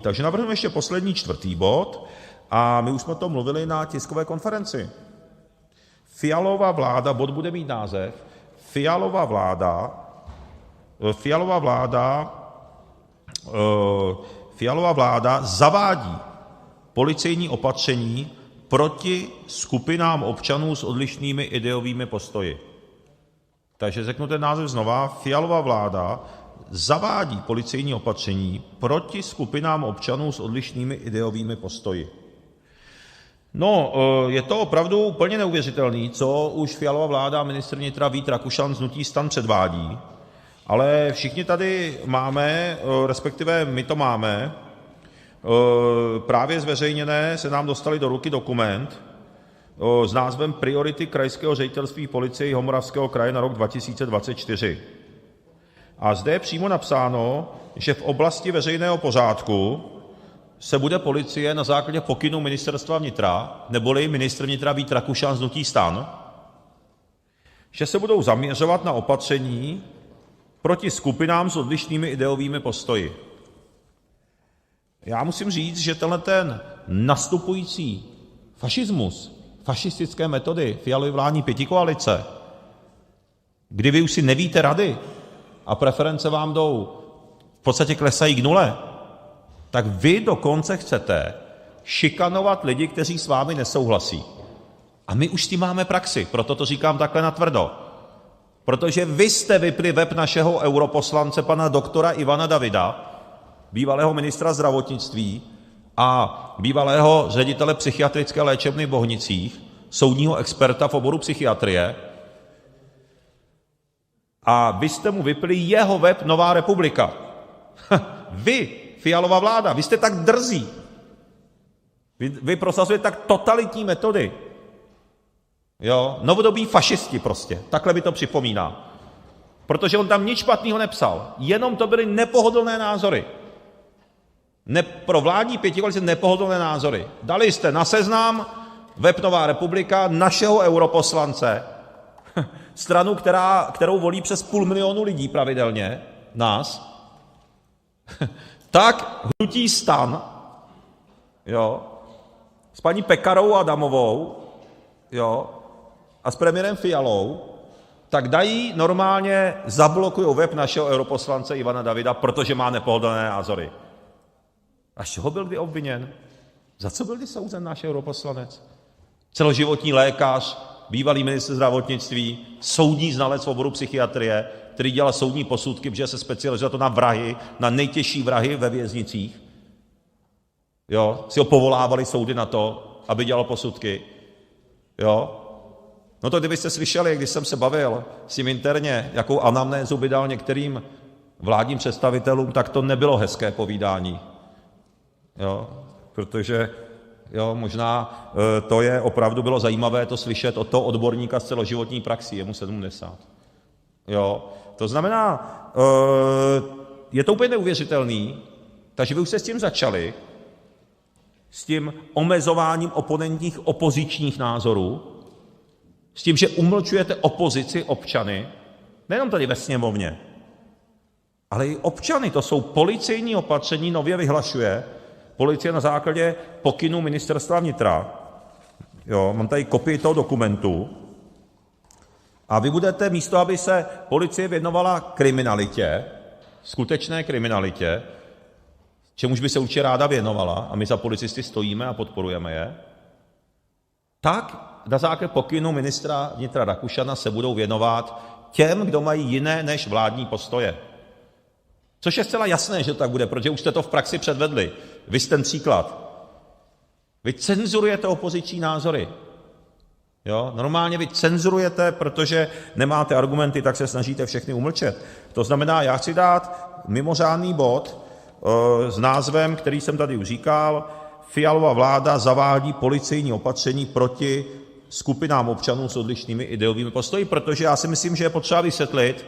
Takže navrhneme ještě poslední čtvrtý bod a my už jsme o tom mluvili na tiskové konferenci. Fialova vláda, bod bude mít název Fialova vláda zavádí policejní opatření proti skupinám občanů s odlišnými ideovými postoji. Takže řeknu ten název znova. Fialova vláda zavádí policejní opatření proti skupinám občanů s odlišnými ideovými postoji. No, je to opravdu úplně neuvěřitelné, co už Fialova vláda a ministr vnitra Vít Rakušan z hnutí STAN předvádí, ale všichni tady máme, respektive my to máme, právě zveřejněné, se nám dostali do ruky dokument s názvem Priority krajského ředitelství policie Jihomoravského kraje na rok 2024. A zde je přímo napsáno, že v oblasti veřejného pořádku se bude policie na základě pokynu ministerstva vnitra, neboli ministr vnitra Vít Rakušan z hnutí STAN, že se budou zaměřovat na opatření proti skupinám s odlišnými ideovými postoji. Já musím říct, že tenhle ten nastupující fašismus, fašistické metody Fialovy vládní pětikoalice, kdy vy už si nevíte rady a preference vám jdou, v podstatě klesají k nule, tak vy dokonce chcete šikanovat lidi, kteří s vámi nesouhlasí. A my už s tím máme praxi, proto to říkám takhle natvrdo. Protože vy jste vypli web našeho europoslance pana doktora Ivana Davida, bývalého ministra zdravotnictví a bývalého ředitele psychiatrické léčebny v Bohnicích, soudního experta v oboru psychiatrie, a vy jste mu vypli jeho web Nová republika. Vy, Fialova vláda, vy jste tak drzí. Vy prosazujete tak totalitní metody. Jo, novodobí fašisti prostě, takhle by to připomíná. Protože on tam nic špatného nepsal, jenom to byly nepohodlné názory. Pro vládní pětikoalici nepohodlné názory. Dali jste na Seznam web Nová republika našeho europoslance, stranu, kterou volí přes 500 000 lidí pravidelně, nás, tak hnutí STAN, jo, s paní Pekarovou Adamovou, jo, a s premiérem Fialou, tak dají normálně, zablokujou web našeho europoslance Ivana Davida, protože má nepohodlné názory. A z čeho byl kdy obviněn? Za co byl kdy souzen náš europoslanec? Celoživotní lékař, bývalý ministr zdravotnictví, soudní znalec v oboru psychiatrie, který dělal soudní posudky, protože se specializuje to na vrahy, na nejtěžší vrahy ve věznicích. Jo, si ho povolávali soudy na to, aby dělal posudky. Jo. No to kdybyste slyšeli, když jsem se bavil s tím interně, jakou anamnézu by dal některým vládním představitelům, tak to nebylo hezké povídání. Jo, protože jo, možná to je opravdu bylo zajímavé to slyšet od toho odborníka z celoživotní praxi, je mu 70. Jo, to znamená, je to úplně neuvěřitelný, takže vy už jste s tím začali, s tím omezováním oponentních opozičních názorů, s tím, že umlčujete opozici, občany, nejenom tady ve sněmovně, ale i občany, to jsou policejní opatření, nově vyhlašuje policie na základě pokynu ministerstva vnitra. Jo, mám tady kopii toho dokumentu. A vy budete, místo aby se policie věnovala kriminalitě, skutečné kriminalitě, čemuž by se určitě ráda věnovala, a my za policisty stojíme a podporujeme je, tak na základě pokynu ministra vnitra Rakušana se budou věnovat těm, kdo mají jiné než vládní postoje. Což je zcela jasné, že to tak bude, protože už jste to v praxi předvedli. Vy jste ten příklad. Vy cenzurujete opoziční názory. Jo? Normálně vy cenzurujete, protože nemáte argumenty, tak se snažíte všechny umlčet. To znamená, já chci dát mimořádný bod s názvem, který jsem tady už říkal, Fialova vláda zavádí policejní opatření proti skupinám občanů s odlišnými ideovými postoji, protože já si myslím, že je potřeba vysvětlit,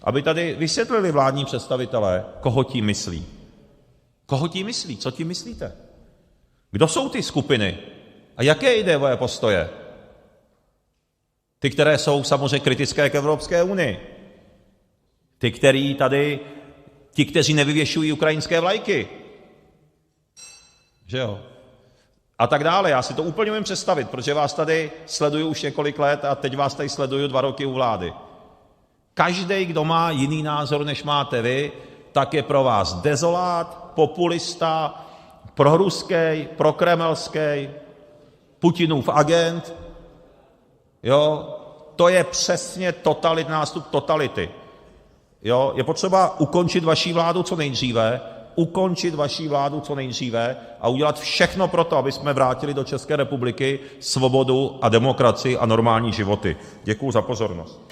aby tady vysvětlili vládní představitelé, koho tím myslí. Koho tím myslí? Co tím myslíte? Kdo jsou ty skupiny? A jaké ideové postoje? Ty, které jsou samozřejmě kritické k Evropské unii. Ti, kteří nevyvěšují ukrajinské vlajky. že jo? A tak dále. Já si to úplně umím představit, protože vás tady sleduju už několik let a teď vás tady sleduju 2 roky u vlády. Každý, kdo má jiný názor, než máte vy, tak je pro vás dezolát, populista, proruský, prokremelský, Putinův agent, jo? To je přesně nástup totality. Jo? Je potřeba ukončit vaši vládu co nejdříve, a udělat všechno pro to, aby jsme vrátili do České republiky svobodu a demokracii a normální životy. Děkuju za pozornost.